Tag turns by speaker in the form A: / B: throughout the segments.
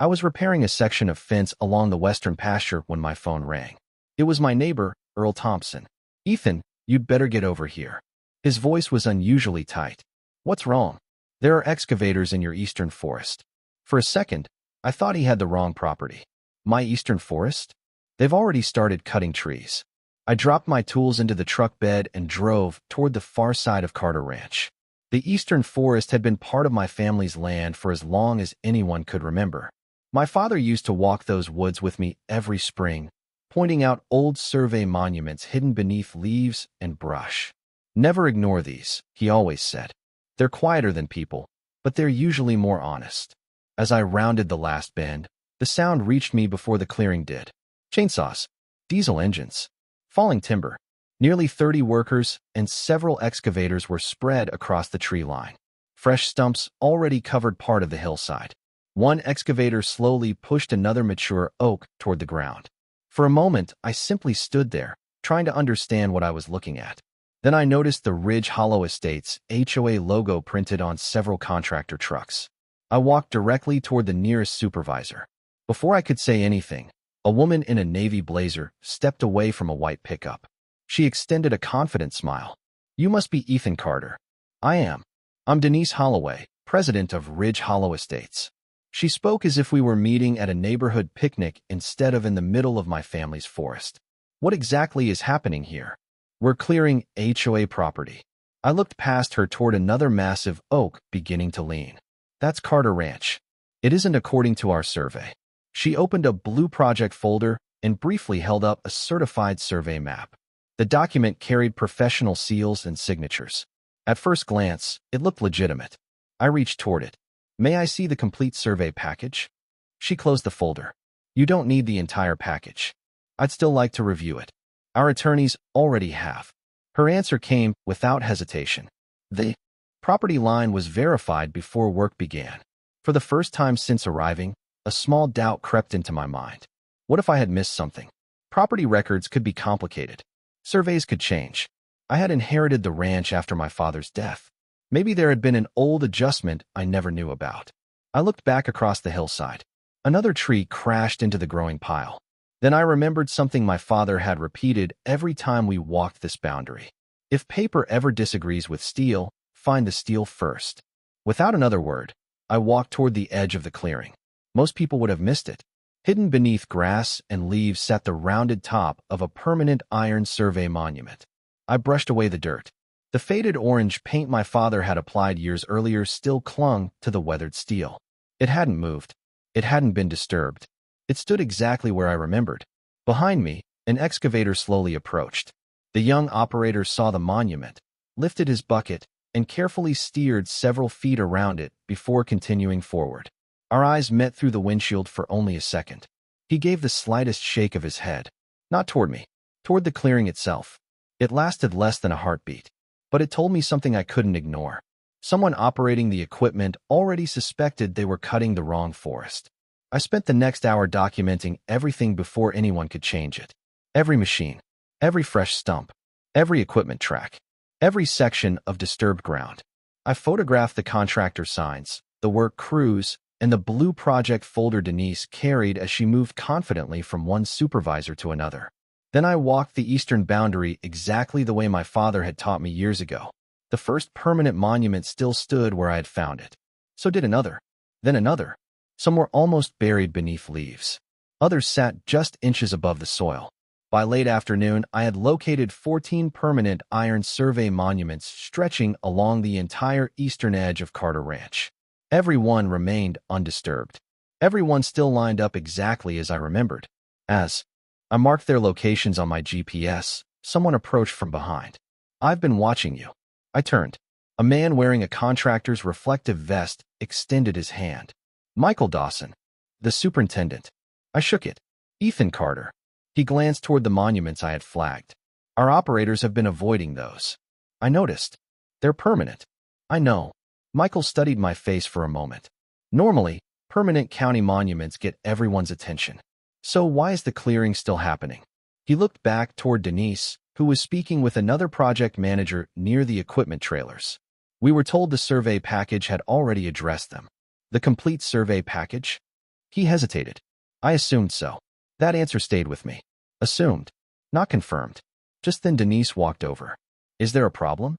A: I was repairing a section of fence along the western pasture when my phone rang. It was my neighbor, Earl Thompson. "Ethan, you'd better get over here." His voice was unusually tight. "What's wrong?" "There are excavators in your eastern forest." For a second, I thought he had the wrong property. My eastern forest? They've already started cutting trees. I dropped my tools into the truck bed and drove toward the far side of Carter Ranch. The eastern forest had been part of my family's land for as long as anyone could remember. My father used to walk those woods with me every spring, pointing out old survey monuments hidden beneath leaves and brush. "Never ignore these," he always said. "They're quieter than people, but they're usually more honest." As I rounded the last bend, the sound reached me before the clearing did. Chainsaws, diesel engines, falling timber. Nearly 30 workers and several excavators were spread across the tree line. Fresh stumps already covered part of the hillside. One excavator slowly pushed another mature oak toward the ground. For a moment, I simply stood there, trying to understand what I was looking at. Then I noticed the Ridge Hollow Estates HOA logo printed on several contractor trucks. I walked directly toward the nearest supervisor. Before I could say anything, a woman in a navy blazer stepped away from a white pickup. She extended a confident smile. "You must be Ethan Carter." "I am. I'm Denise Holloway, president of Ridge Hollow Estates." She spoke as if we were meeting at a neighborhood picnic instead of in the middle of my family's forest. "What exactly is happening here?" "We're clearing HOA property." I looked past her toward another massive oak beginning to lean. "That's Carter Ranch. It isn't according to our survey." She opened a blue project folder and briefly held up a certified survey map. The document carried professional seals and signatures. At first glance, it looked legitimate. I reached toward it. "May I see the complete survey package?" She closed the folder. "You don't need the entire package. I'd still like to review it. Our attorneys already have." Her answer came without hesitation. The property line was verified before work began. For the first time since arriving, a small doubt crept into my mind. What if I had missed something? Property records could be complicated. Surveys could change. I had inherited the ranch after my father's death. Maybe there had been an old adjustment I never knew about. I looked back across the hillside. Another tree crashed into the growing pile. Then I remembered something my father had repeated every time we walked this boundary. "If paper ever disagrees with steel, find the steel first." Without another word, I walked toward the edge of the clearing. Most people would have missed it. Hidden beneath grass and leaves sat the rounded top of a permanent iron survey monument. I brushed away the dirt. The faded orange paint my father had applied years earlier still clung to the weathered steel. It hadn't moved. It hadn't been disturbed. It stood exactly where I remembered. Behind me, an excavator slowly approached. The young operator saw the monument, lifted his bucket, and carefully steered several feet around it before continuing forward. Our eyes met through the windshield for only a second. He gave the slightest shake of his head. Not toward me, toward the clearing itself. It lasted less than a heartbeat, but it told me something I couldn't ignore. Someone operating the equipment already suspected they were cutting the wrong forest. I spent the next hour documenting everything before anyone could change it. Every machine, every fresh stump, every equipment track, every section of disturbed ground. I photographed the contractor signs, the work crews, and the blue project folder Denise carried as she moved confidently from one supervisor to another. Then I walked the eastern boundary exactly the way my father had taught me years ago. The first permanent monument still stood where I had found it. So did another. Then another. Some were almost buried beneath leaves. Others sat just inches above the soil. By late afternoon, I had located 14 permanent iron survey monuments stretching along the entire eastern edge of Carter Ranch. Every one remained undisturbed. Every one still lined up exactly as I remembered. As I marked their locations on my GPS, someone approached from behind. "I've been watching you." I turned. A man wearing a contractor's reflective vest extended his hand. "Michael Dawson, the superintendent." I shook it. "Ethan Carter." He glanced toward the monuments I had flagged. "Our operators have been avoiding those." I noticed. "They're permanent." "I know." Michael studied my face for a moment. "Normally, permanent county monuments get everyone's attention. So why is the clearing still happening?" He looked back toward Denise, who was speaking with another project manager near the equipment trailers. "We were told the survey package had already addressed them." "The complete survey package?" He hesitated. I assumed so. That answer stayed with me. Assumed. Not confirmed. Just then Denise walked over. Is there a problem?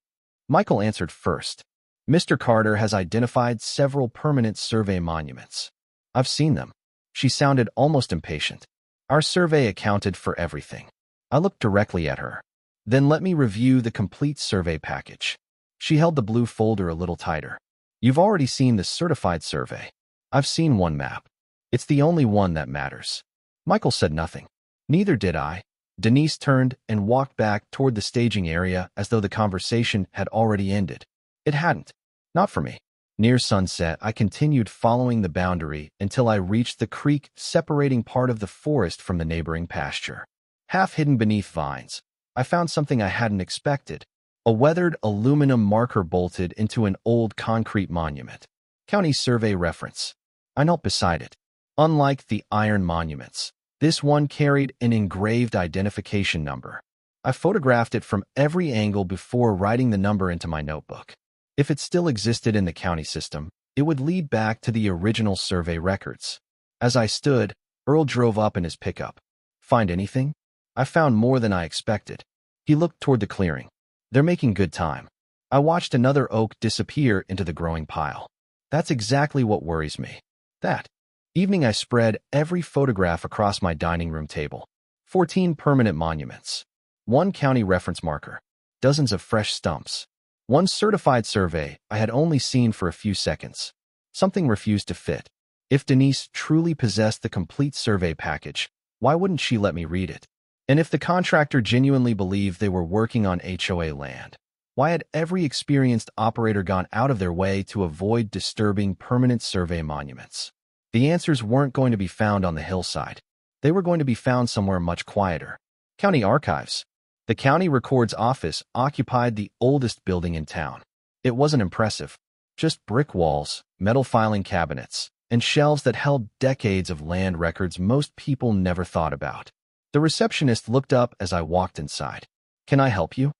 A: Michael answered first. Mr. Carter has identified several permanent survey monuments. I've seen them. She sounded almost impatient. Our survey accounted for everything. I looked directly at her. Then let me review the complete survey package. She held the blue folder a little tighter. You've already seen the certified survey. I've seen one map. It's the only one that matters. Michael said nothing. Neither did I. Denise turned and walked back toward the staging area as though the conversation had already ended. It hadn't. Not for me. Near sunset, I continued following the boundary until I reached the creek separating part of the forest from the neighboring pasture. Half hidden beneath vines, I found something I hadn't expected. A weathered aluminum marker bolted into an old concrete monument. County survey reference. I knelt beside it. Unlike the iron monuments, this one carried an engraved identification number. I photographed it from every angle before writing the number into my notebook. If it still existed in the county system, it would lead back to the original survey records. As I stood, Earl drove up in his pickup. Find anything? I found more than I expected. He looked toward the clearing. They're making good time. I watched another oak disappear into the growing pile. That's exactly what worries me. That evening I spread every photograph across my dining room table. 14 permanent monuments. 1 county reference marker. Dozens of fresh stumps. 1 certified survey I had only seen for a few seconds. Something refused to fit. If Denise truly possessed the complete survey package, why wouldn't she let me read it? And if the contractor genuinely believed they were working on HOA land, why had every experienced operator gone out of their way to avoid disturbing permanent survey monuments? The answers weren't going to be found on the hillside. They were going to be found somewhere much quieter. County archives. The county records office occupied the oldest building in town. It wasn't impressive. Just brick walls, metal filing cabinets, and shelves that held decades of land records most people never thought about. The receptionist looked up as I walked inside. Can I help you?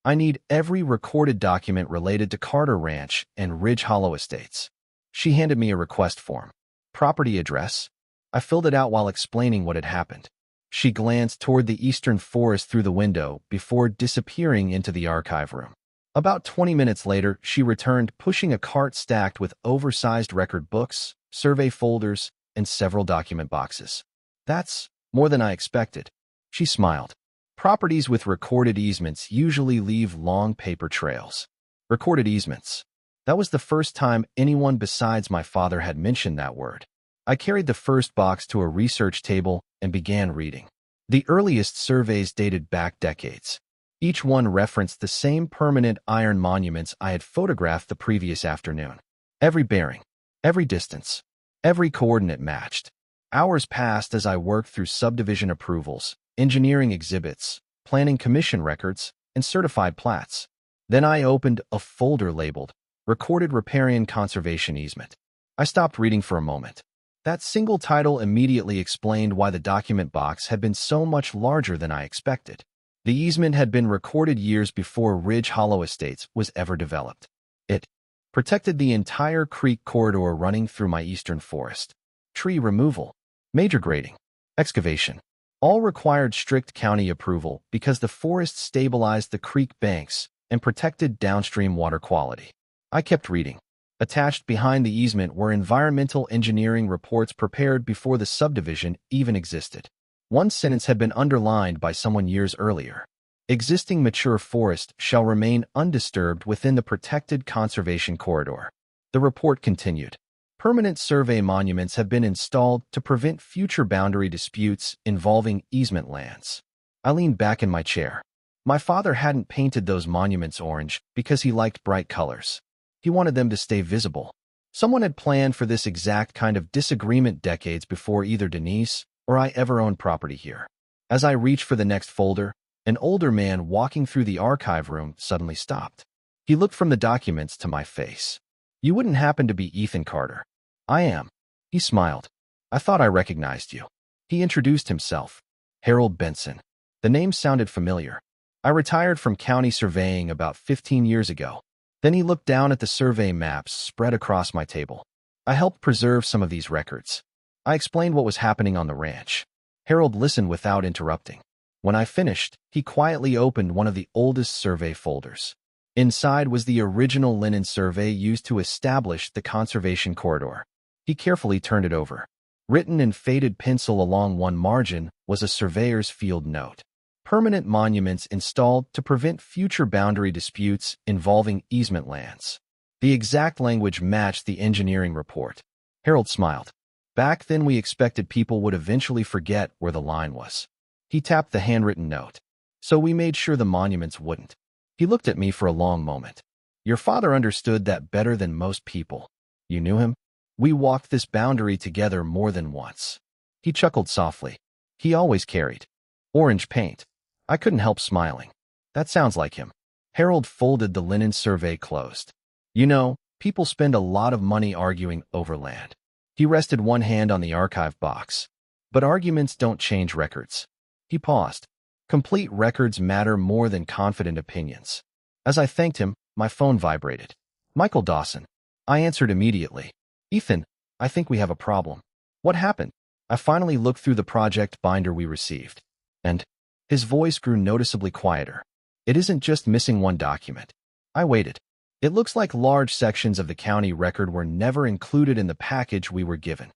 A: I need every recorded document related to Carter Ranch and Ridge Hollow Estates. She handed me a request form. Property address. I filled it out while explaining what had happened. She glanced toward the eastern forest through the window before disappearing into the archive room. About 20 minutes later, she returned pushing a cart stacked with oversized record books, survey folders, and several document boxes. That's more than I expected. She smiled. Properties with recorded easements usually leave long paper trails. Recorded easements. That was the first time anyone besides my father had mentioned that word. I carried the first box to a research table and began reading. The earliest surveys dated back decades. Each one referenced the same permanent iron monuments I had photographed the previous afternoon. Every bearing, every distance, every coordinate matched. Hours passed as I worked through subdivision approvals, engineering exhibits, planning commission records, and certified plats. Then I opened a folder labeled Recorded Riparian Conservation Easement. I stopped reading for a moment. That single title immediately explained why the document box had been so much larger than I expected. The easement had been recorded years before Ridge Hollow Estates was ever developed. It protected the entire creek corridor running through my eastern forest. Tree removal, major grading, excavation, all required strict county approval because the forest stabilized the creek banks and protected downstream water quality. I kept reading. Attached behind the easement were environmental engineering reports prepared before the subdivision even existed. One sentence had been underlined by someone years earlier. Existing mature forest shall remain undisturbed within the protected conservation corridor. The report continued. Permanent survey monuments have been installed to prevent future boundary disputes involving easement lands. I leaned back in my chair. My father hadn't painted those monuments orange because he liked bright colors. He wanted them to stay visible. Someone had planned for this exact kind of disagreement decades before either Denise or I ever owned property here. As I reached for the next folder, an older man walking through the archive room suddenly stopped. He looked from the documents to my face. You wouldn't happen to be Ethan Carter? I am. He smiled. I thought I recognized you. He introduced himself. Harold Benson. The name sounded familiar. I retired from county surveying about 15 years ago. Then he looked down at the survey maps spread across my table. I helped preserve some of these records. I explained what was happening on the ranch. Harold listened without interrupting. When I finished, he quietly opened one of the oldest survey folders. Inside was the original linen survey used to establish the conservation corridor. He carefully turned it over. Written in faded pencil along one margin was a surveyor's field note. Permanent monuments installed to prevent future boundary disputes involving easement lands. The exact language matched the engineering report. Harold smiled. Back then we expected people would eventually forget where the line was. He tapped the handwritten note. So we made sure the monuments wouldn't. He looked at me for a long moment. Your father understood that better than most people. You knew him? We walked this boundary together more than once. He chuckled softly. He always carried orange paint. I couldn't help smiling. That sounds like him. Harold folded the linen survey closed. You know, people spend a lot of money arguing over land. He rested one hand on the archive box. But arguments don't change records. He paused. Complete records matter more than confident opinions. As I thanked him, my phone vibrated. Michael Dawson. I answered immediately. Ethan, I think we have a problem. What happened? I finally looked through the project binder we received. And his voice grew noticeably quieter. It isn't just missing one document. I waited. It looks like large sections of the county record were never included in the package we were given.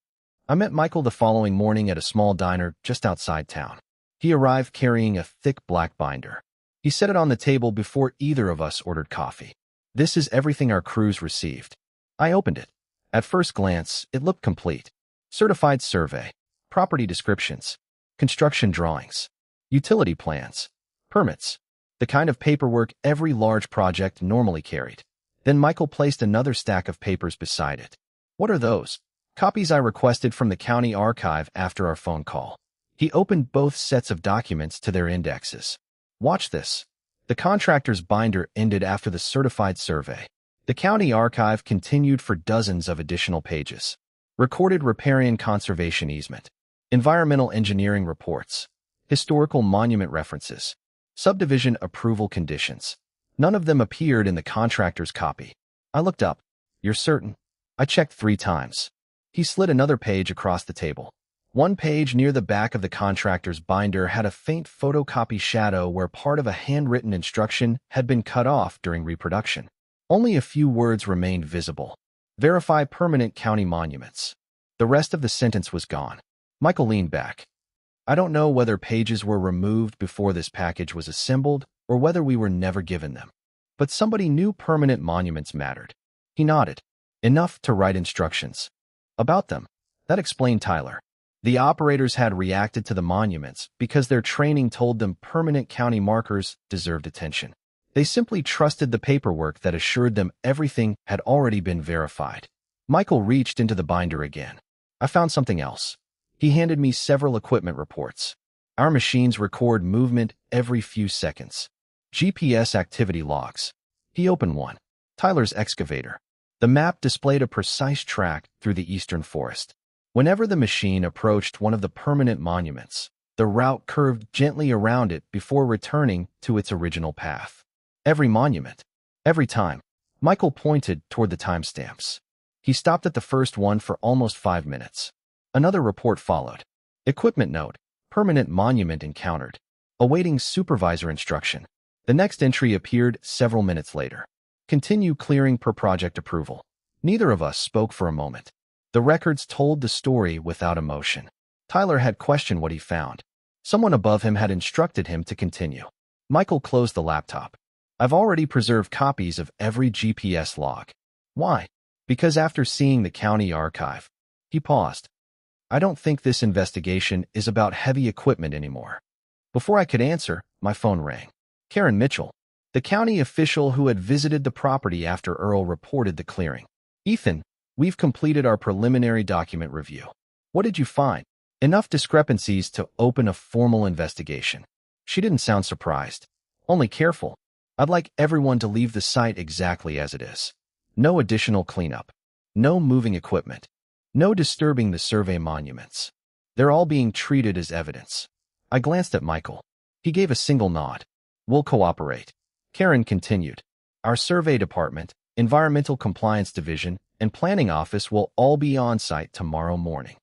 A: I met Michael the following morning at a small diner just outside town. He arrived carrying a thick black binder. He set it on the table before either of us ordered coffee. This is everything our crews received. I opened it. At first glance, it looked complete. Certified survey, property descriptions, construction drawings, utility plans, permits, the kind of paperwork every large project normally carried. Then Michael placed another stack of papers beside it. What are those? Copies I requested from the county archive after our phone call. He opened both sets of documents to their indexes. Watch this. The contractor's binder ended after the certified survey. The county archive continued for dozens of additional pages. Recorded riparian conservation easement, environmental engineering reports, historical monument references, subdivision approval conditions. None of them appeared in the contractor's copy. I looked up. You're certain? I checked 3 times. He slid another page across the table. One page near the back of the contractor's binder had a faint photocopy shadow where part of a handwritten instruction had been cut off during reproduction. Only a few words remained visible. Verify permanent county monuments. The rest of the sentence was gone. Michael leaned back. I don't know whether pages were removed before this package was assembled or whether we were never given them. But somebody knew permanent monuments mattered. He nodded. Enough to write instructions. About them. That explained Tyler. The operators had reacted to the monuments because their training told them permanent county markers deserved attention. They simply trusted the paperwork that assured them everything had already been verified. Michael reached into the binder again. I found something else. He handed me several equipment reports. Our machines record movement every few seconds. GPS activity logs. He opened one. Tyler's excavator. The map displayed a precise track through the eastern forest. Whenever the machine approached one of the permanent monuments, the route curved gently around it before returning to its original path. Every monument. Every time. Michael pointed toward the timestamps. He stopped at the first one for almost 5 minutes. Another report followed. Equipment note. Permanent monument encountered. Awaiting supervisor instruction. The next entry appeared several minutes later. Continue clearing per project approval. Neither of us spoke for a moment. The records told the story without emotion. Tyler had questioned what he found. Someone above him had instructed him to continue. Michael closed the laptop. I've already preserved copies of every GPS log. Why? Because after seeing the county archive. He paused. I don't think this investigation is about heavy equipment anymore. Before I could answer, my phone rang. Karen Mitchell, the county official who had visited the property after Earl reported the clearing. Ethan, we've completed our preliminary document review. What did you find? Enough discrepancies to open a formal investigation. She didn't sound surprised. Only careful. I'd like everyone to leave the site exactly as it is. No additional cleanup. No moving equipment. No disturbing the survey monuments. They're all being treated as evidence. I glanced at Michael. He gave a single nod. We'll cooperate. Karen continued. Our survey department, environmental compliance division, and planning office will all be on site tomorrow morning.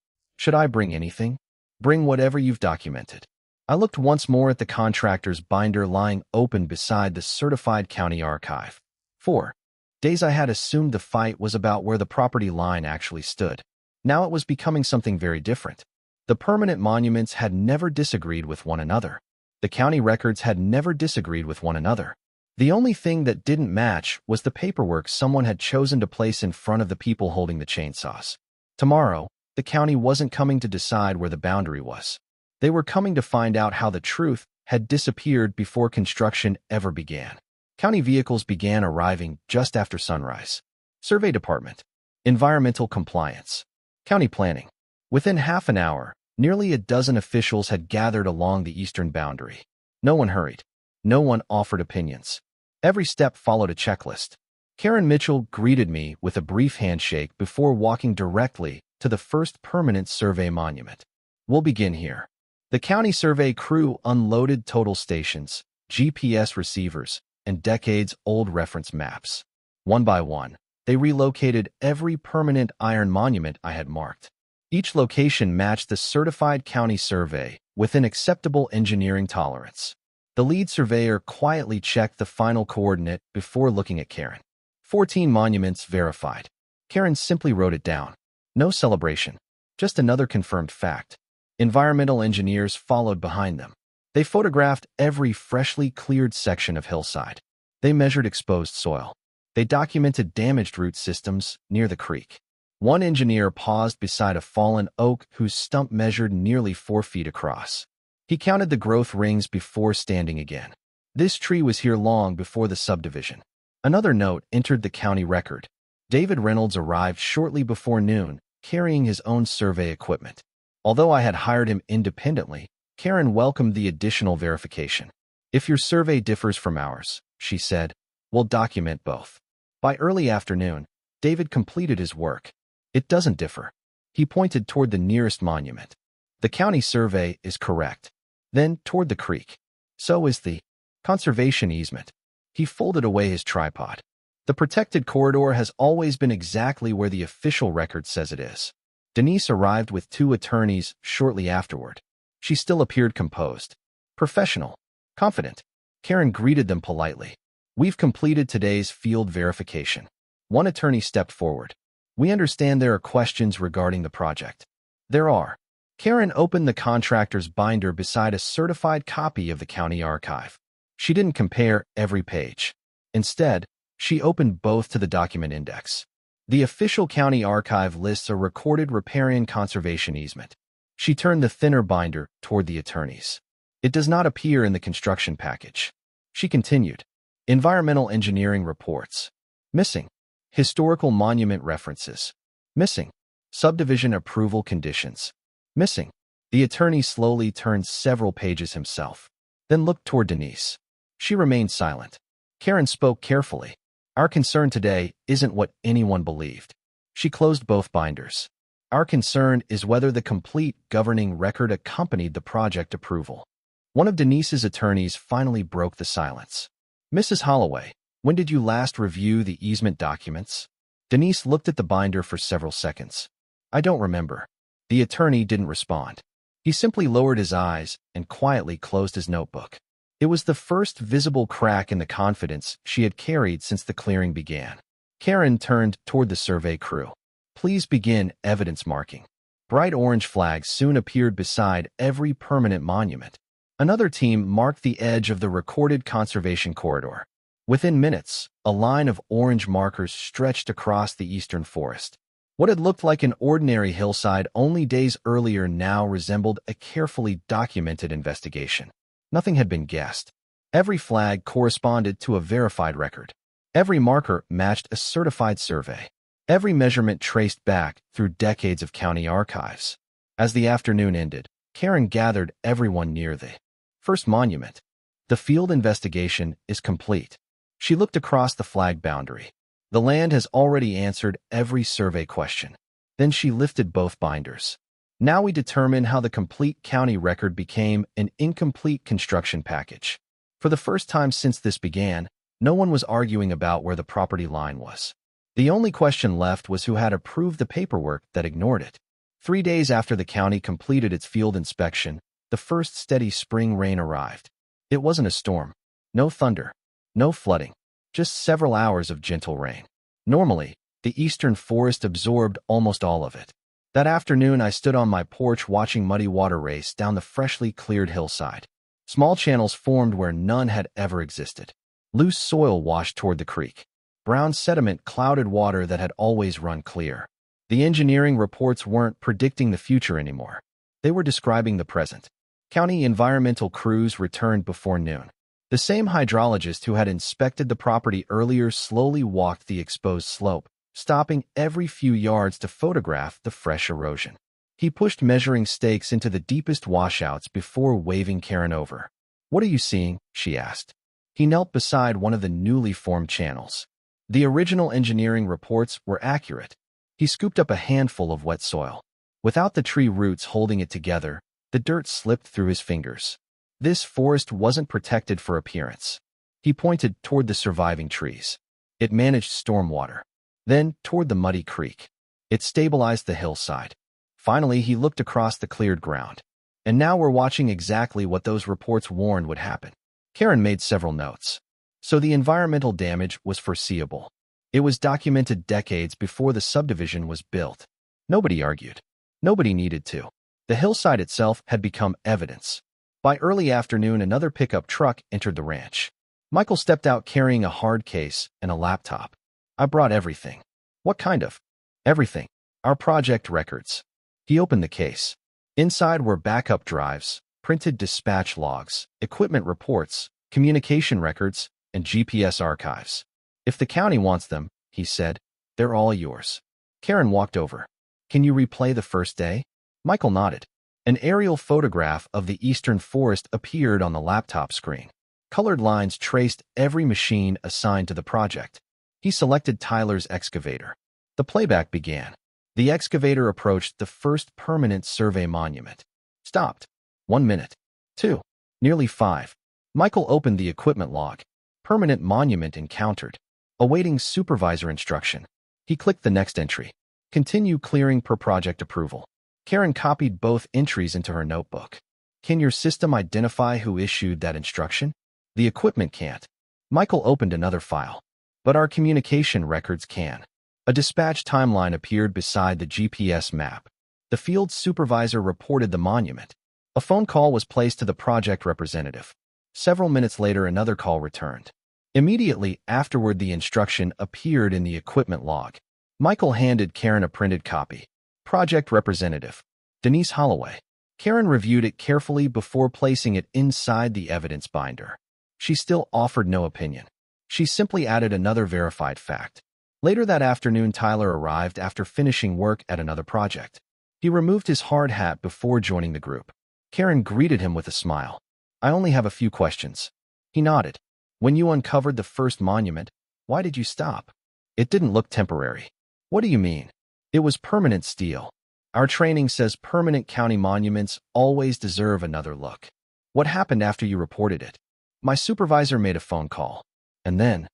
A: Should I bring anything? Bring whatever you've documented. I looked once more at the contractor's binder lying open beside the certified county archive. 4 days I had assumed the fight was about where the property line actually stood. Now it was becoming something very different. The permanent monuments had never disagreed with one another. The county records had never disagreed with one another. The only thing that didn't match was the paperwork someone had chosen to place in front of the people holding the chainsaws. Tomorrow, the county wasn't coming to decide where the boundary was. They were coming to find out how the truth had disappeared before construction ever began. County vehicles began arriving just after sunrise. Survey Department. Environmental compliance. County planning. Within half an hour, nearly a dozen officials had gathered along the eastern boundary. No one hurried. No one offered opinions. Every step followed a checklist. Karen Mitchell greeted me with a brief handshake before walking directly to the first permanent survey monument. We'll begin here. The county survey crew unloaded total stations, GPS receivers, and decades-old reference maps. One by one, they relocated every permanent iron monument I had marked. Each location matched the certified county survey within acceptable engineering tolerance. The lead surveyor quietly checked the final coordinate before looking at Karen. 14 monuments verified. Karen simply wrote it down. No celebration, just another confirmed fact. Environmental engineers followed behind them. They photographed every freshly cleared section of hillside. They measured exposed soil. They documented damaged root systems near the creek. One engineer paused beside a fallen oak whose stump measured nearly 4 feet across. He counted the growth rings before standing again. This tree was here long before the subdivision. Another note entered the county record. David Reynolds arrived shortly before noon, carrying his own survey equipment. Although I had hired him independently, Karen welcomed the additional verification. If your survey differs from ours, she said, we'll document both. By early afternoon, David completed his work. It doesn't differ. He pointed toward the nearest monument. The county survey is correct. Then toward the creek. So is the conservation easement. He folded away his tripod. The protected corridor has always been exactly where the official record says it is. Denise arrived with 2 attorneys shortly afterward. She still appeared composed, professional, confident. Karen greeted them politely. We've completed today's field verification. One attorney stepped forward. We understand there are questions regarding the project. There are. Karen opened the contractor's binder beside a certified copy of the county archive. She didn't compare every page. Instead, she opened both to the document index. The official county archive lists a recorded riparian conservation easement. She turned the thinner binder toward the attorneys. It does not appear in the construction package. She continued. Environmental engineering reports. Missing. Historical monument references. Missing. Subdivision approval conditions. Missing. The attorney slowly turned several pages himself, then looked toward Denise. She remained silent. Karen spoke carefully. Our concern today isn't what anyone believed. She closed both binders. Our concern is whether the complete governing record accompanied the project approval. One of Denise's attorneys finally broke the silence. Mrs. Holloway, when did you last review the easement documents? Denise looked at the binder for several seconds. I don't remember. The attorney didn't respond. He simply lowered his eyes and quietly closed his notebook. It was the first visible crack in the confidence she had carried since the clearing began. Karen turned toward the survey crew. Please begin evidence marking. Bright orange flags soon appeared beside every permanent monument. Another team marked the edge of the recorded conservation corridor. Within minutes, a line of orange markers stretched across the eastern forest. What had looked like an ordinary hillside only days earlier now resembled a carefully documented investigation. Nothing had been guessed. Every flag corresponded to a verified record. Every marker matched a certified survey. Every measurement traced back through decades of county archives. As the afternoon ended, Karen gathered everyone near the first monument. The field investigation is complete. She looked across the flag boundary. The land has already answered every survey question. Then she lifted both binders. Now we determine how the complete county record became an incomplete construction package. For the first time since this began, no one was arguing about where the property line was. The only question left was who had approved the paperwork that ignored it. 3 days after the county completed its field inspection, the first steady spring rain arrived. It wasn't a storm. No thunder. No flooding. Just several hours of gentle rain. Normally, the eastern forest absorbed almost all of it. That afternoon, I stood on my porch watching muddy water race down the freshly cleared hillside. Small channels formed where none had ever existed. Loose soil washed toward the creek. Brown sediment clouded water that had always run clear. The engineering reports weren't predicting the future anymore. They were describing the present. County environmental crews returned before noon. The same hydrologist who had inspected the property earlier slowly walked the exposed slope, stopping every few yards to photograph the fresh erosion. He pushed measuring stakes into the deepest washouts before waving Karen over. "What are you seeing?" she asked. He knelt beside one of the newly formed channels. The original engineering reports were accurate. He scooped up a handful of wet soil. Without the tree roots holding it together, the dirt slipped through his fingers. This forest wasn't protected for appearance. He pointed toward the surviving trees. It managed stormwater. Then toward the muddy creek. It stabilized the hillside. Finally, he looked across the cleared ground. And now we're watching exactly what those reports warned would happen. Karen made several notes. So the environmental damage was foreseeable. It was documented decades before the subdivision was built. Nobody argued. Nobody needed to. The hillside itself had become evidence. By early afternoon, another pickup truck entered the ranch. Michael stepped out carrying a hard case and a laptop. "I brought everything." "What kind of?" "Everything. Our project records." He opened the case. Inside were backup drives, printed dispatch logs, equipment reports, communication records, and GPS archives. "If the county wants them," he said, "they're all yours." Karen walked over. "Can you replay the first day?" Michael nodded. An aerial photograph of the eastern forest appeared on the laptop screen. Colored lines traced every machine assigned to the project. He selected Tyler's excavator. The playback began. The excavator approached the first permanent survey monument. Stopped. 1 minute. 2. Nearly 5. Michael opened the equipment log. Permanent monument encountered. Awaiting supervisor instruction. He clicked the next entry. Continue clearing per project approval. Karen copied both entries into her notebook. "Can your system identify who issued that instruction?" "The equipment can't." Michael opened another file. "But our communication records can." A dispatch timeline appeared beside the GPS map. The field supervisor reported the monument. A phone call was placed to the project representative. Several minutes later, another call returned. Immediately afterward, the instruction appeared in the equipment log. Michael handed Karen a printed copy. Project representative, Denise Holloway. Karen reviewed it carefully before placing it inside the evidence binder. She still offered no opinion. She simply added another verified fact. Later that afternoon, Tyler arrived after finishing work at another project. He removed his hard hat before joining the group. Karen greeted him with a smile. "I only have a few questions." He nodded. "When you uncovered the first monument, why did you stop?" "It didn't look temporary." "What do you mean?" "It was permanent steel. Our training says permanent county monuments always deserve another look." "What happened after you reported it?" "My supervisor made a phone call. And then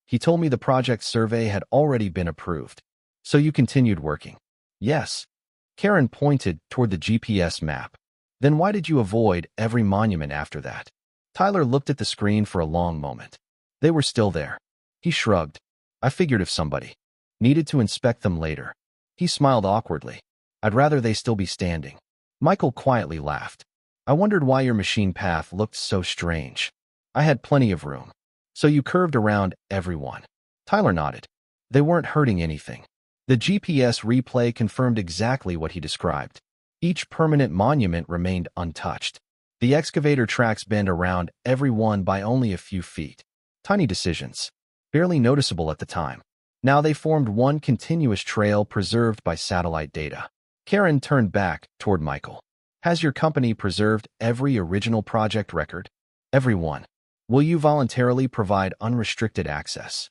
A: he told me the project survey had already been approved." "So you continued working?" "Yes." Karen pointed toward the GPS map. "Then why did you avoid every monument after that?" Tyler looked at the screen for a long moment. "They were still there." He shrugged. "I figured if somebody needed to inspect them later." He smiled awkwardly. "I'd rather they still be standing." Michael quietly laughed. "I wondered why your machine path looked so strange." "I had plenty of room." "So you curved around everyone?" Tyler nodded. "They weren't hurting anything." The GPS replay confirmed exactly what he described. Each permanent monument remained untouched. The excavator tracks bend around every one by only a few feet. Tiny decisions, barely noticeable at the time. Now they formed one continuous trail preserved by satellite data. Karen turned back toward Michael. "Has your company preserved every original project record?" "Every one." "Will you voluntarily provide unrestricted access?"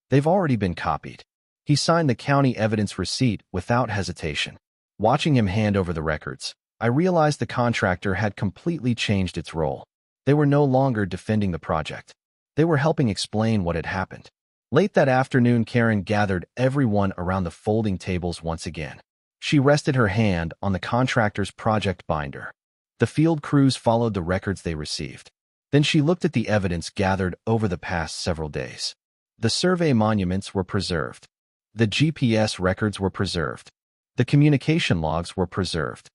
A: "They've already been copied." He signed the county evidence receipt without hesitation. Watching him hand over the records, I realized the contractor had completely changed its role. They were no longer defending the project. They were helping explain what had happened. Late that afternoon, Karen gathered everyone around the folding tables once again. She rested her hand on the contractor's project binder. The field crews followed the records they received. Then she looked at the evidence gathered over the past several days. The survey monuments were preserved. The GPS records were preserved. The communication logs were preserved.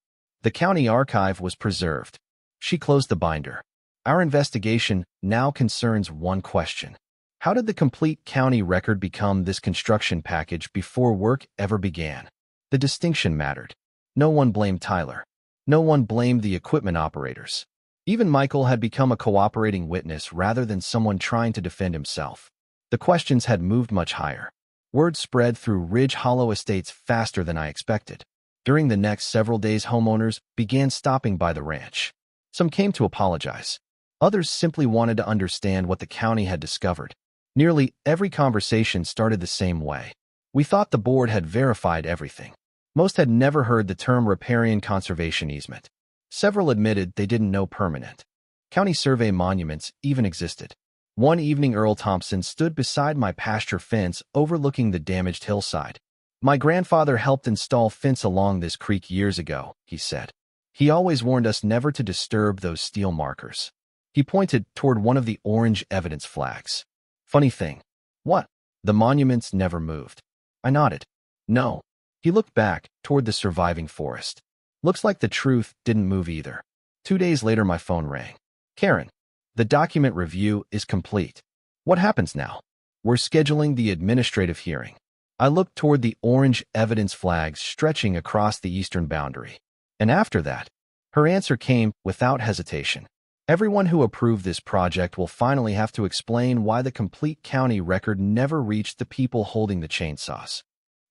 A: The county archive was preserved. She closed the binder. Our investigation now concerns one question. How did the complete county record become this construction package before work ever began? The distinction mattered. No one blamed Tyler. No one blamed the equipment operators. Even Michael had become a cooperating witness rather than someone trying to defend himself. The questions had moved much higher. Word spread through Ridge Hollow Estates faster than I expected. During the next several days, homeowners began stopping by the ranch. Some came to apologize. Others simply wanted to understand what the county had discovered. Nearly every conversation started the same way. We thought the board had verified everything. Most had never heard the term riparian conservation easement. Several admitted they didn't know permanent county survey monuments even existed. One evening, Earl Thompson stood beside my pasture fence overlooking the damaged hillside. My grandfather helped install fence along this creek years ago, he said. He always warned us never to disturb those steel markers. He pointed toward one of the orange evidence flags. Funny thing. What? The monuments never moved. I nodded. No. He looked back toward the surviving forest. Looks like the truth didn't move either. 2 days later, my phone rang. Karen, the document review is complete. What happens now? We're scheduling the administrative hearing. I looked toward the orange evidence flags stretching across the eastern boundary. And after that, her answer came without hesitation. Everyone who approved this project will finally have to explain why the complete county record never reached the people holding the chainsaws.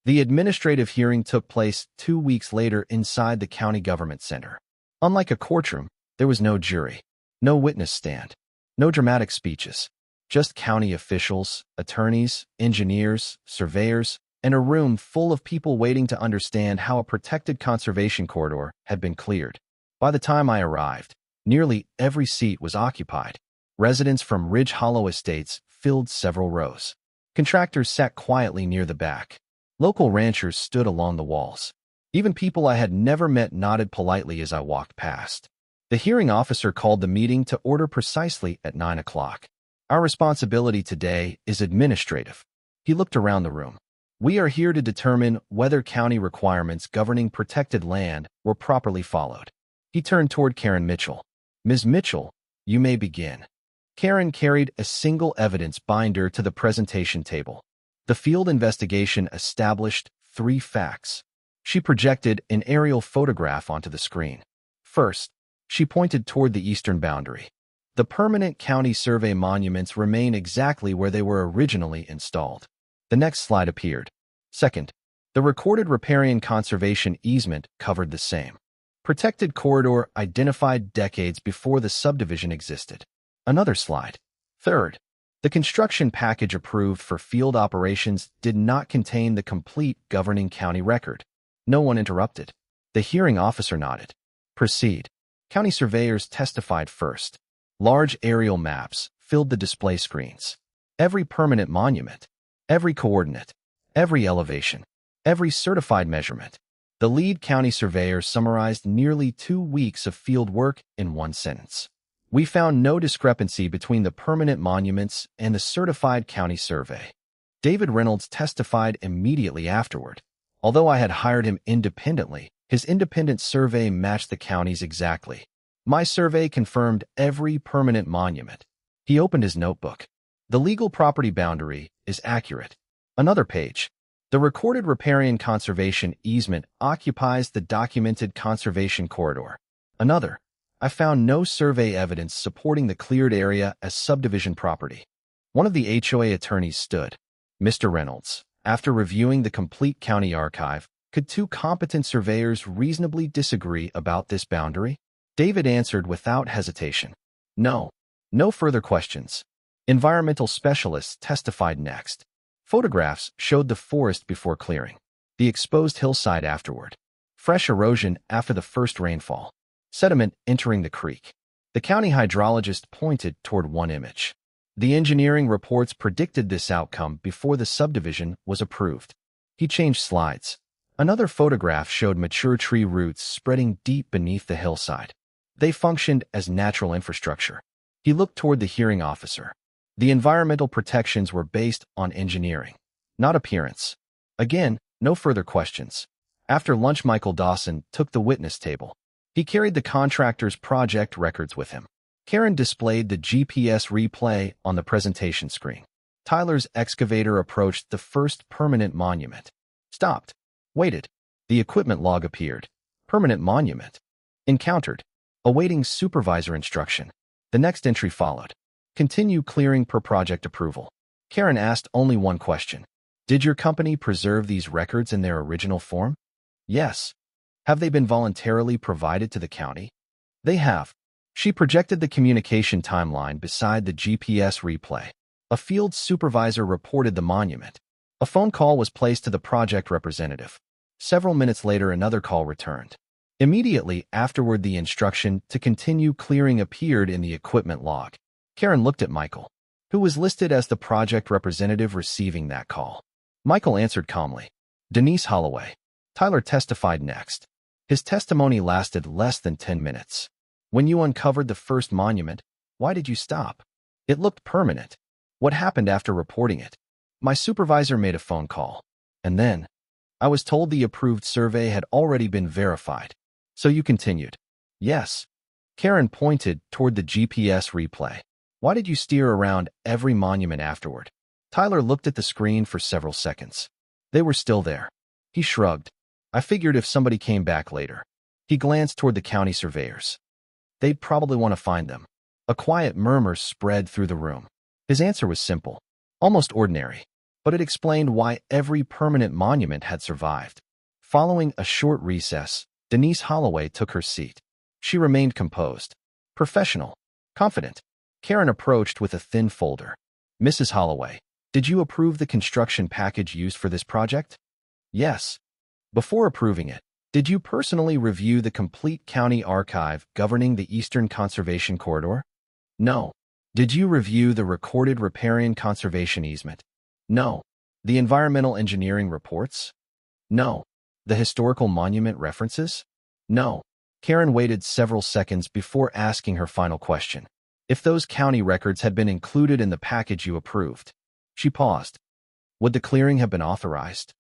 A: The administrative hearing took place 2 weeks later inside the county government center. Unlike a courtroom, there was no jury, no witness stand, no dramatic speeches, just county officials, attorneys, engineers, surveyors, and a room full of people waiting to understand how a protected conservation corridor had been cleared. By the time I arrived, nearly every seat was occupied. Residents from Ridge Hollow Estates filled several rows. Contractors sat quietly near the back. Local ranchers stood along the walls. Even people I had never met nodded politely as I walked past. The hearing officer called the meeting to order precisely at 9 o'clock. Our responsibility today is administrative. He looked around the room. We are here to determine whether county requirements governing protected land were properly followed. He turned toward Karen Mitchell. Ms. Mitchell, you may begin. Karen carried a single evidence binder to the presentation table. The field investigation established 3 facts. She projected an aerial photograph onto the screen. First, she pointed toward the eastern boundary. The permanent county survey monuments remain exactly where they were originally installed. The next slide appeared. Second, the recorded riparian conservation easement covered the same. Protected corridor identified decades before the subdivision existed. Another slide. Third, the construction package approved for field operations did not contain the complete governing county record. No one interrupted. The hearing officer nodded. Proceed. County surveyors testified first. Large aerial maps filled the display screens. Every permanent monument, every coordinate, every elevation, every certified measurement. The lead county surveyor summarized nearly 2 weeks of field work in one sentence. We found no discrepancy between the permanent monuments and the certified county survey. David Reynolds testified immediately afterward. Although I had hired him independently, his independent survey matched the county's exactly. My survey confirmed every permanent monument. He opened his notebook. The legal property boundary is accurate. Another page. The recorded riparian conservation easement occupies the documented conservation corridor. Another. I found no survey evidence supporting the cleared area as subdivision property. One of the HOA attorneys stood. Mr. Reynolds, after reviewing the complete county archive, could 2 competent surveyors reasonably disagree about this boundary? David answered without hesitation. No. No further questions. Environmental specialists testified next. Photographs showed the forest before clearing, the exposed hillside afterward, fresh erosion after the first rainfall, sediment entering the creek. The county hydrologist pointed toward one image. The engineering reports predicted this outcome before the subdivision was approved. He changed slides. Another photograph showed mature tree roots spreading deep beneath the hillside. They functioned as natural infrastructure. He looked toward the hearing officer. The environmental protections were based on engineering, not appearance. Again, no further questions. After lunch, Michael Dawson took the witness table. He carried the contractor's project records with him. Karen displayed the GPS replay on the presentation screen. Tyler's excavator approached the first permanent monument. Stopped. Waited. The equipment log appeared. Permanent monument. Encountered. Awaiting supervisor instruction. The next entry followed. Continue clearing per project approval. Karen asked only one question. Did your company preserve these records in their original form? Yes. Have they been voluntarily provided to the county? They have. She projected the communication timeline beside the GPS replay. A field supervisor reported the monument. A phone call was placed to the project representative. Several minutes later, another call returned. Immediately afterward, the instruction to continue clearing appeared in the equipment log. Karen looked at Michael, who was listed as the project representative receiving that call. Michael answered calmly. Denise Holloway. Tyler testified next. His testimony lasted less than 10 minutes. When you uncovered the first monument, why did you stop? It looked permanent. What happened after reporting it? My supervisor made a phone call. And then, I was told the approved survey had already been verified. So you continued. Yes. Karen pointed toward the GPS replay. Why did you steer around every monument afterward? Tyler looked at the screen for several seconds. They were still there. He shrugged. I figured if somebody came back later. He glanced toward the county surveyors. They'd probably want to find them. A quiet murmur spread through the room. His answer was simple, almost ordinary, but it explained why every permanent monument had survived. Following a short recess, Denise Holloway took her seat. She remained composed, professional, confident. Karen approached with a thin folder. Mrs. Holloway, did you approve the construction package used for this project? Yes. Before approving it, did you personally review the complete county archive governing the Eastern Conservation Corridor? No. Did you review the recorded riparian conservation easement? No. The environmental engineering reports? No. The historical monument references? No. Karen waited several seconds before asking her final question. If those county records had been included in the package you approved. She paused. Would the clearing have been authorized?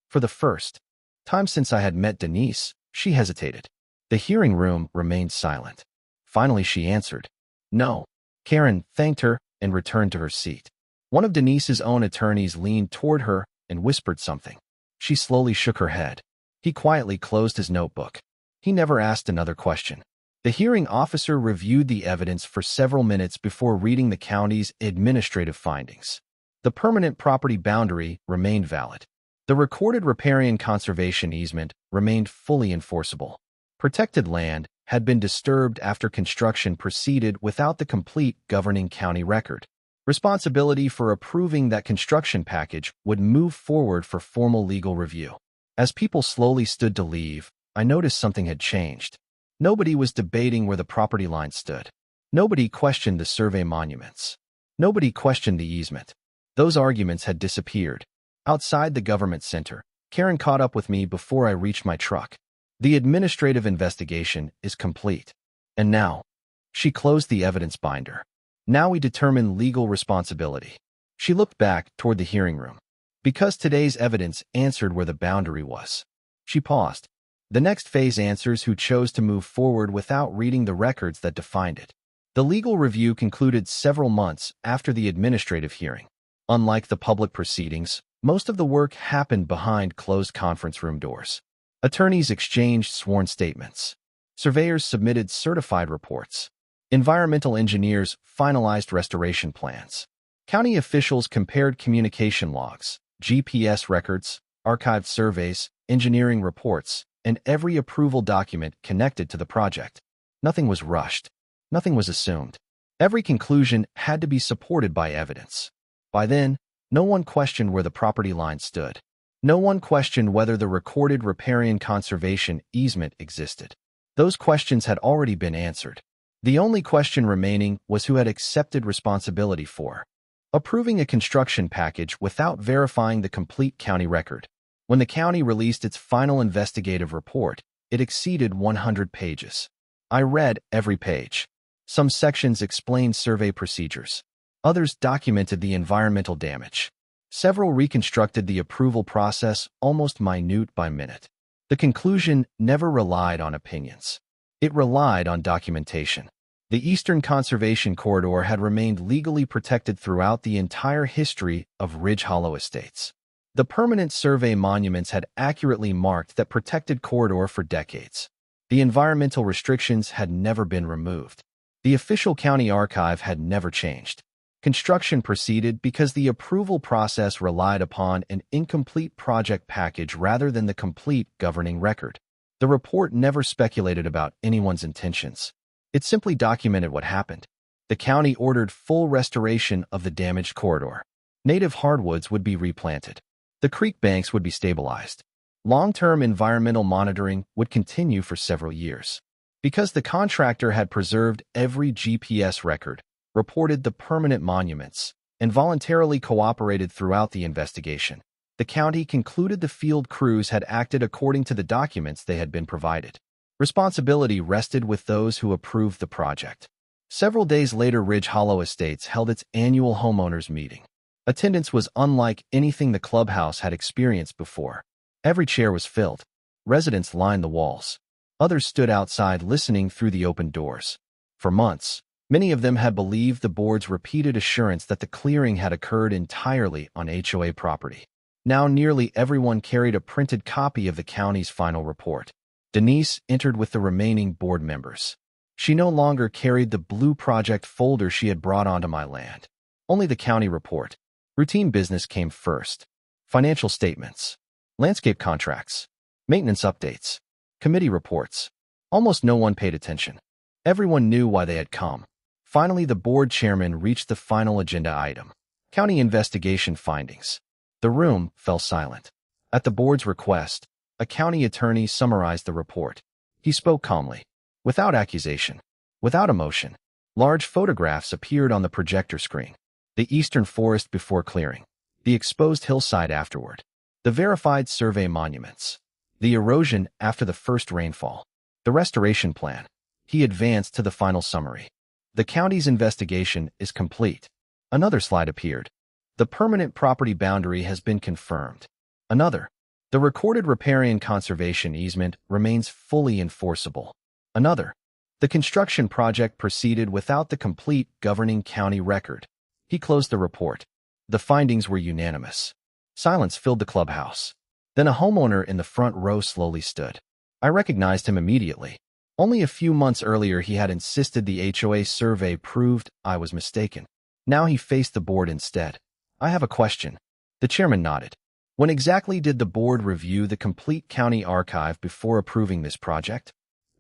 A: For the first time since I had met Denise, she hesitated. The hearing room remained silent. Finally, she answered. No. Karen thanked her and returned to her seat. One of Denise's own attorneys leaned toward her and whispered something. She slowly shook her head. He quietly closed his notebook. He never asked another question. The hearing officer reviewed the evidence for several minutes before reading the county's administrative findings. The permanent property boundary remained valid. The recorded riparian conservation easement remained fully enforceable. Protected land had been disturbed after construction proceeded without the complete governing county record. Responsibility for approving that construction package would move forward for formal legal review. As people slowly stood to leave, I noticed something had changed. Nobody was debating where the property line stood. Nobody questioned the survey monuments. Nobody questioned the easement. Those arguments had disappeared. Outside the government center, Karen caught up with me before I reached my truck. The administrative investigation is complete. And now, she closed the evidence binder. Now we determine legal responsibility. She looked back toward the hearing room. Because today's evidence answered where the boundary was. She paused. The next phase answers who chose to move forward without reading the records that defined it. The legal review concluded several months after the administrative hearing. Unlike the public proceedings, most of the work happened behind closed conference room doors. Attorneys exchanged sworn statements. Surveyors submitted certified reports. Environmental engineers finalized restoration plans. County officials compared communication logs, GPS records, archived surveys, engineering reports, and every approval document connected to the project. Nothing was rushed. Nothing was assumed. Every conclusion had to be supported by evidence. By then, no one questioned where the property line stood. No one questioned whether the recorded riparian conservation easement existed. Those questions had already been answered. The only question remaining was who had accepted responsibility for approving a construction package without verifying the complete county record. When the county released its final investigative report, it exceeded 100 pages. I read every page. Some sections explained survey procedures. Others documented the environmental damage. Several reconstructed the approval process almost minute by minute. The conclusion never relied on opinions. It relied on documentation. The Eastern Conservation Corridor had remained legally protected throughout the entire history of Ridge Hollow Estates. The permanent survey monuments had accurately marked that protected corridor for decades. The environmental restrictions had never been removed. The official county archive had never changed. Construction proceeded because the approval process relied upon an incomplete project package rather than the complete governing record. The report never speculated about anyone's intentions. It simply documented what happened. The county ordered full restoration of the damaged corridor. Native hardwoods would be replanted. The creek banks would be stabilized. Long-term environmental monitoring would continue for several years. Because the contractor had preserved every GPS record, reported the permanent monuments, and voluntarily cooperated throughout the investigation, the county concluded the field crews had acted according to the documents they had been provided. Responsibility rested with those who approved the project. Several days later, Ridge Hollow Estates held its annual homeowners meeting. Attendance was unlike anything the clubhouse had experienced before. Every chair was filled. Residents lined the walls. Others stood outside listening through the open doors. For months, many of them had believed the board's repeated assurance that the clearing had occurred entirely on HOA property. Now nearly everyone carried a printed copy of the county's final report. Denise entered with the remaining board members. She no longer carried the blue project folder she had brought onto my land. Only the county report. Routine business came first. Financial statements, landscape contracts, maintenance updates, committee reports. Almost no one paid attention. Everyone knew why they had come. Finally, the board chairman reached the final agenda item. County investigation findings. The room fell silent. At the board's request, a county attorney summarized the report. He spoke calmly, without accusation, without emotion. Large photographs appeared on the projector screen. The eastern forest before clearing, the exposed hillside afterward, the verified survey monuments, the erosion after the first rainfall, the restoration plan. He advanced to the final summary. The county's investigation is complete. Another slide appeared. The permanent property boundary has been confirmed. Another. The recorded riparian conservation easement remains fully enforceable. Another. The construction project proceeded without the complete governing county record. He closed the report. The findings were unanimous. Silence filled the clubhouse. Then a homeowner in the front row slowly stood. I recognized him immediately. Only a few months earlier he had insisted the HOA survey proved I was mistaken. Now he faced the board instead. I have a question. The chairman nodded. When exactly did the board review the complete county archive before approving this project?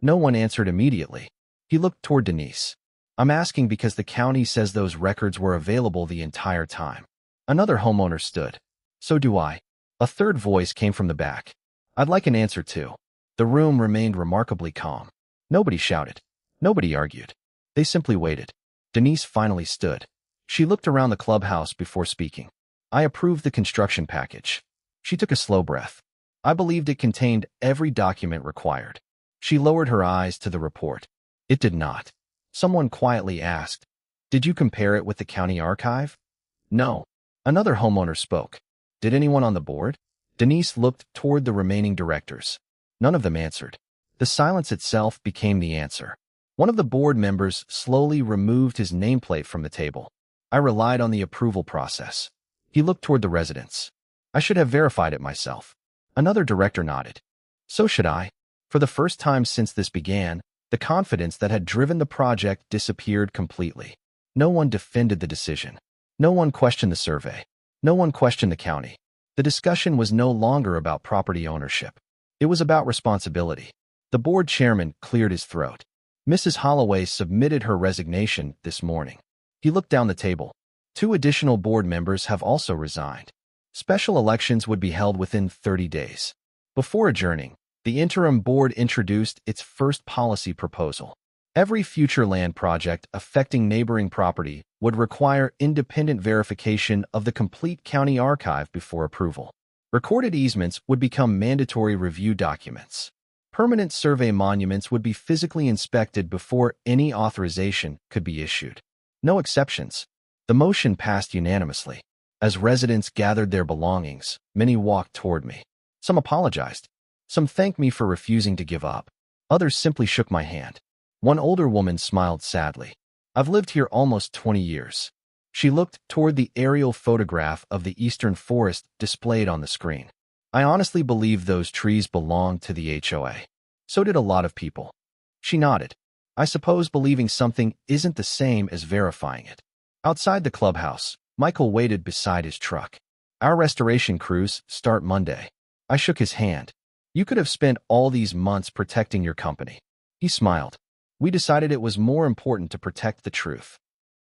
A: No one answered immediately. He looked toward Denise. I'm asking because the county says those records were available the entire time. Another homeowner stood. So do I. A third voice came from the back. I'd like an answer too. The room remained remarkably calm. Nobody shouted. Nobody argued. They simply waited. Denise finally stood. She looked around the clubhouse before speaking. I approved the construction package. She took a slow breath. I believed it contained every document required. She lowered her eyes to the report. It did not. Someone quietly asked, "Did you compare it with the county archive?" No. Another homeowner spoke. Did anyone on the board? Denise looked toward the remaining directors. None of them answered. The silence itself became the answer. One of the board members slowly removed his nameplate from the table. I relied on the approval process. He looked toward the residents. I should have verified it myself. Another director nodded. So should I. For the first time since this began, the confidence that had driven the project disappeared completely. No one defended the decision. No one questioned the survey. No one questioned the county. The discussion was no longer about property ownership. It was about responsibility. The board chairman cleared his throat. Mrs. Holloway submitted her resignation this morning. He looked down the table. 2 additional board members have also resigned. Special elections would be held within 30 days. Before adjourning, the interim board introduced its first policy proposal. Every future land project affecting neighboring property would require independent verification of the complete county archive before approval. Recorded easements would become mandatory review documents. Permanent survey monuments would be physically inspected before any authorization could be issued. No exceptions. The motion passed unanimously. As residents gathered their belongings, many walked toward me. Some apologized. Some thanked me for refusing to give up. Others simply shook my hand. One older woman smiled sadly. I've lived here almost 20 years. She looked toward the aerial photograph of the eastern forest displayed on the screen. I honestly believe those trees belonged to the HOA. So did a lot of people. She nodded. I suppose believing something isn't the same as verifying it. Outside the clubhouse, Michael waited beside his truck. Our restoration crews start Monday. I shook his hand. You could have spent all these months protecting your company. He smiled. We decided it was more important to protect the truth.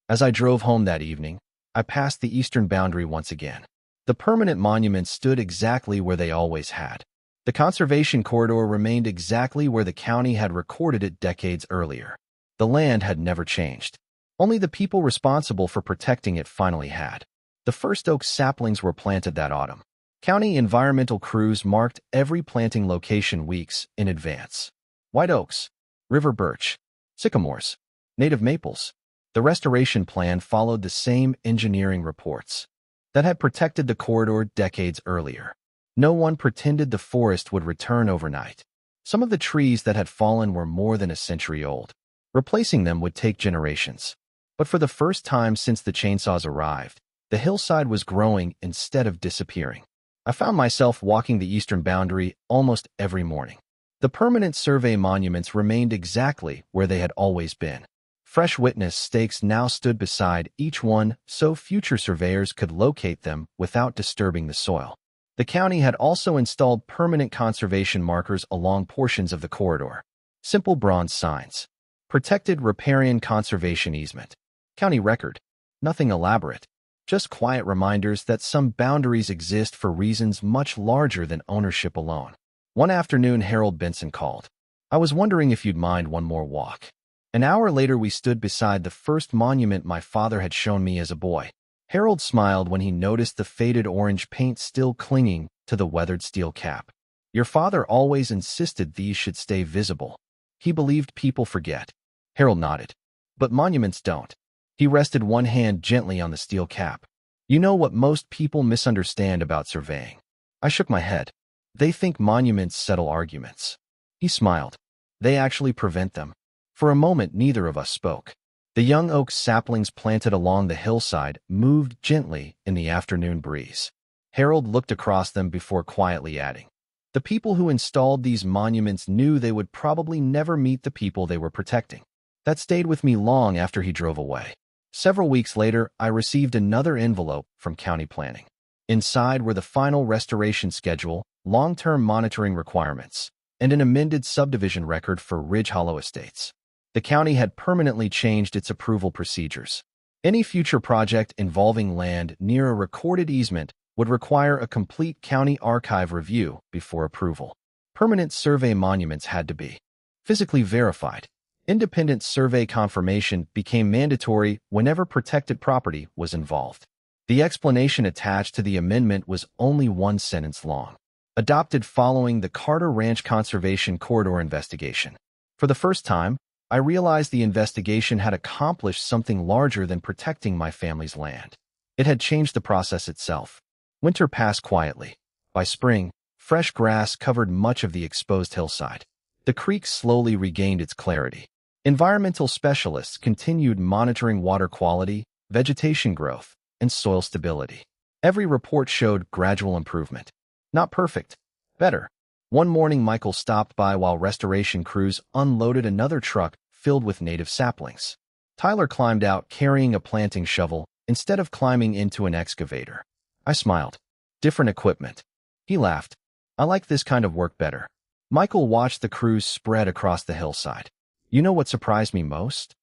A: As I drove home that evening, I passed the eastern boundary once again. The permanent monuments stood exactly where they always had. The conservation corridor remained exactly where the county had recorded it decades earlier. The land had never changed. Only the people responsible for protecting it finally had. The first oak saplings were planted that autumn. County environmental crews marked every planting location weeks in advance. White oaks, river birch, sycamores, native maples. The restoration plan followed the same engineering reports that had protected the corridor decades earlier. No one pretended the forest would return overnight. Some of the trees that had fallen were more than a century old. Replacing them would take generations. But for the first time since the chainsaws arrived, the hillside was growing instead of disappearing. I found myself walking the eastern boundary almost every morning. The permanent survey monuments remained exactly where they had always been. Fresh witness stakes now stood beside each one so future surveyors could locate them without disturbing the soil. The county had also installed permanent conservation markers along portions of the corridor. Simple bronze signs. Protected riparian conservation easement. County record. Nothing elaborate. Just quiet reminders that some boundaries exist for reasons much larger than ownership alone. One afternoon, Harold Benson called. I was wondering if you'd mind one more walk. An hour later, we stood beside the first monument my father had shown me as a boy. Harold smiled when he noticed the faded orange paint still clinging to the weathered steel cap. Your father always insisted these should stay visible. He believed people forget. Harold nodded. But monuments don't. He rested one hand gently on the steel cap. You know what most people misunderstand about surveying? I shook my head. They think monuments settle arguments. He smiled. They actually prevent them. For a moment, neither of us spoke. The young oak saplings planted along the hillside moved gently in the afternoon breeze. Harold looked across them before quietly adding, the people who installed these monuments knew they would probably never meet the people they were protecting. That stayed with me long after he drove away. Several weeks later, I received another envelope from county planning. Inside were the final restoration schedule, long-term monitoring requirements, and an amended subdivision record for Ridge Hollow Estates. The county had permanently changed its approval procedures. Any future project involving land near a recorded easement would require a complete county archive review before approval. Permanent survey monuments had to be physically verified. Independent survey confirmation became mandatory whenever protected property was involved. The explanation attached to the amendment was only one sentence long. Adopted following the Carter Ranch Conservation Corridor investigation. For the first time, I realized the investigation had accomplished something larger than protecting my family's land. It had changed the process itself. Winter passed quietly. By spring, fresh grass covered much of the exposed hillside. The creek slowly regained its clarity. Environmental specialists continued monitoring water quality, vegetation growth, and soil stability. Every report showed gradual improvement. Not perfect, better. One morning, Michael stopped by while restoration crews unloaded another truck filled with native saplings. Tyler climbed out carrying a planting shovel instead of climbing into an excavator. I smiled. Different equipment. He laughed. I like this kind of work better. Michael watched the crews spread across the hillside. You know what surprised me most?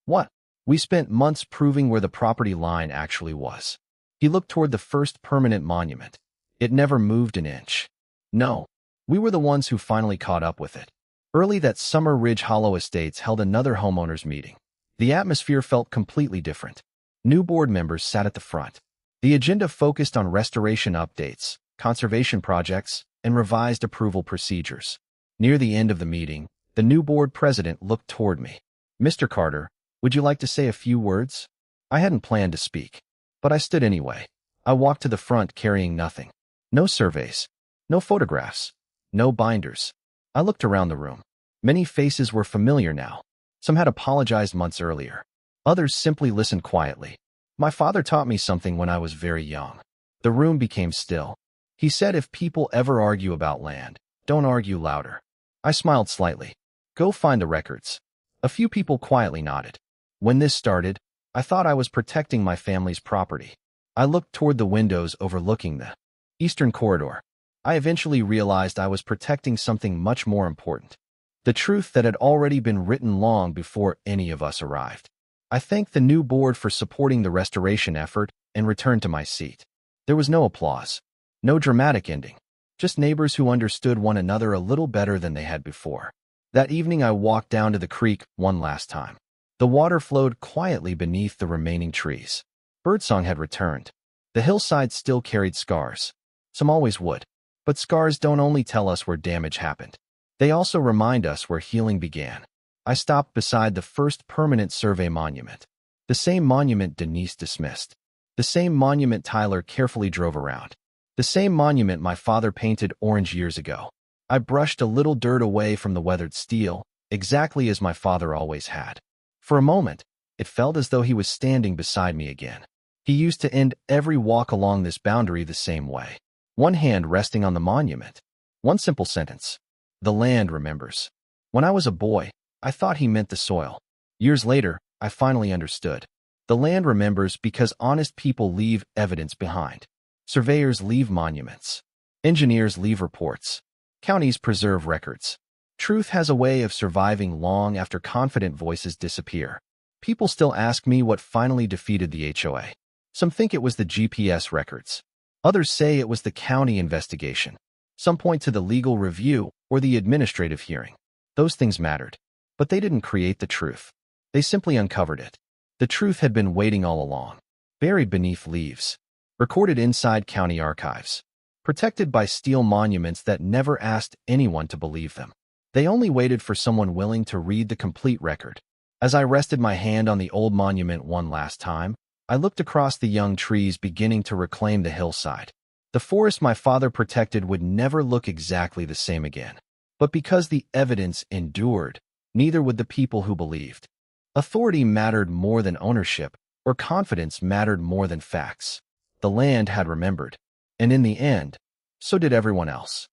A: What? We spent months proving where the property line actually was. He looked toward the first permanent monument. It never moved an inch. No. We were the ones who finally caught up with it. Early that summer, Ridge Hollow Estates held another homeowners meeting. The atmosphere felt completely different. New board members sat at the front. The agenda focused on restoration updates, conservation projects, and revised approval procedures. Near the end of the meeting, the new board president looked toward me. "Mr. Carter, would you like to say a few words?" I hadn't planned to speak, but I stood anyway. I walked to the front carrying nothing. No surveys, no photographs, no binders. I looked around the room. Many faces were familiar now. Some had apologized months earlier. Others simply listened quietly. My father taught me something when I was very young. The room became still. He said if people ever argue about land, don't argue louder. I smiled slightly. Go find the records. A few people quietly nodded. When this started, I thought I was protecting my family's property. I looked toward the windows overlooking the eastern corridor. I eventually realized I was protecting something much more important. The truth that had already been written long before any of us arrived. I thanked the new board for supporting the restoration effort and returned to my seat. There was no applause, no dramatic ending, just neighbors who understood one another a little better than they had before. That evening I walked down to the creek one last time. The water flowed quietly beneath the remaining trees. Birdsong had returned. The hillside still carried scars. Some always would. But scars don't only tell us where damage happened. They also remind us where healing began. I stopped beside the first permanent survey monument. The same monument Denise dismissed. The same monument Tyler carefully drove around. The same monument my father painted orange years ago. I brushed a little dirt away from the weathered steel, exactly as my father always had. For a moment, it felt as though he was standing beside me again. He used to end every walk along this boundary the same way. One hand resting on the monument. One simple sentence. The land remembers. When I was a boy, I thought he meant the soil. Years later, I finally understood. The land remembers because honest people leave evidence behind. Surveyors leave monuments. Engineers leave reports. Counties preserve records. Truth has a way of surviving long after confident voices disappear. People still ask me what finally defeated the HOA. Some think it was the GPS records. Others say it was the county investigation. Some point to the legal review or the administrative hearing. Those things mattered, but they didn't create the truth. They simply uncovered it. The truth had been waiting all along, buried beneath leaves, recorded inside county archives, protected by steel monuments that never asked anyone to believe them. They only waited for someone willing to read the complete record. As I rested my hand on the old monument one last time, I looked across the young trees beginning to reclaim the hillside. The forest my father protected would never look exactly the same again. But because the evidence endured, neither would the people who believed. Authority mattered more than ownership, or confidence mattered more than facts. The land had remembered. And in the end, so did everyone else.